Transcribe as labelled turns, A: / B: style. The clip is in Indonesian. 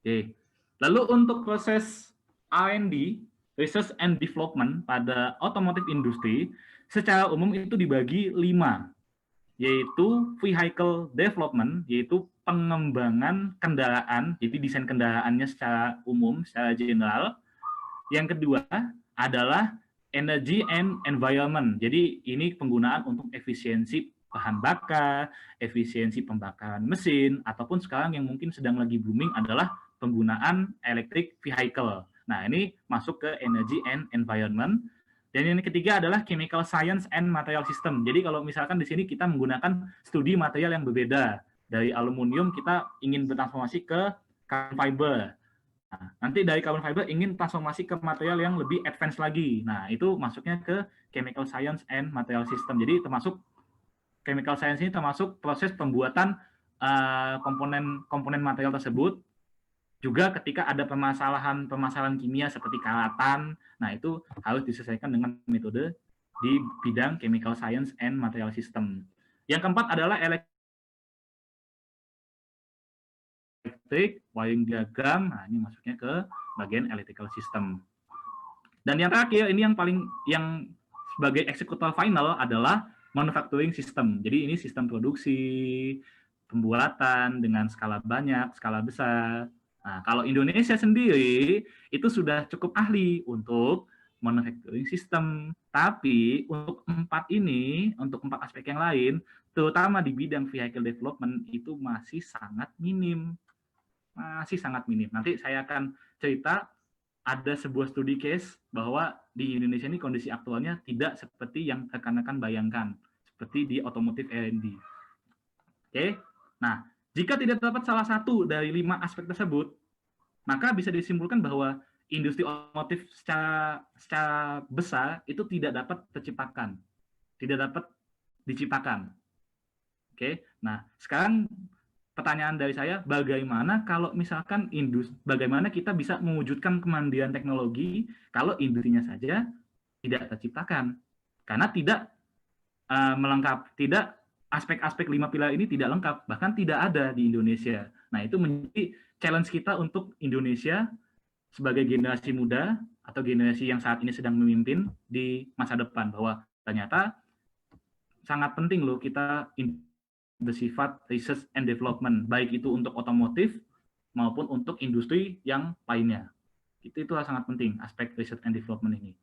A: Oke. Lalu untuk proses R&D, Research and Development pada otomotif industri, secara umum itu dibagi 5, yaitu Vehicle Development, yaitu pengembangan kendaraan, jadi desain kendaraannya secara umum, secara general. Yang kedua adalah Energy and Environment, jadi ini penggunaan untuk efisiensi bahan bakar, efisiensi pembakaran mesin, ataupun sekarang yang mungkin sedang lagi booming adalah penggunaan electric vehicle. Nah, ini masuk ke Energy and Environment. Dan yang ketiga adalah Chemical Science and Material System. Jadi kalau misalkan di sini kita menggunakan studi material yang berbeda. Dari aluminium kita ingin bertransformasi ke carbon fiber. Nah, nanti dari carbon fiber ingin transformasi ke material yang lebih advance lagi. Nah, itu masuknya ke chemical science and material system. Jadi termasuk chemical science ini termasuk proses pembuatan komponen material tersebut. Juga ketika ada permasalahan kimia seperti karatan, nah itu harus diselesaikan dengan metode di bidang chemical science and material system. Yang keempat adalah elektrik, wiring diagram, nah ini masuknya ke bagian electrical system. Dan yang terakhir, ini yang sebagai eksekutor final adalah manufacturing system. Jadi ini sistem produksi, pembuatan dengan skala banyak, skala besar. Nah, kalau Indonesia sendiri itu sudah cukup ahli untuk manufacturing system. Tapi untuk untuk empat aspek yang lain, terutama di bidang vehicle development itu masih sangat minim. Nanti saya akan cerita ada sebuah studi case bahwa di Indonesia ini kondisi aktualnya tidak seperti yang rekan-rekan bayangkan, seperti di otomotif R&D. Oke, nah jika tidak dapat salah satu dari 5 aspek tersebut, maka bisa disimpulkan bahwa industri otomotif secara besar itu tidak dapat terciptakan, tidak dapat diciptakan. Oke, nah sekarang pertanyaan dari saya, bagaimana kalau misalkan bagaimana kita bisa mewujudkan kemandirian teknologi kalau industrinya saja tidak terciptakan? Karena tidak tidak aspek-aspek 5 pilar ini tidak lengkap, bahkan tidak ada di Indonesia. Nah, itu menjadi challenge kita untuk Indonesia sebagai generasi muda atau generasi yang saat ini sedang memimpin di masa depan, bahwa ternyata sangat penting loh kita bersifat research and development, baik itu untuk otomotif maupun untuk industri yang lainnya. Itu sangat penting, aspek research and development ini.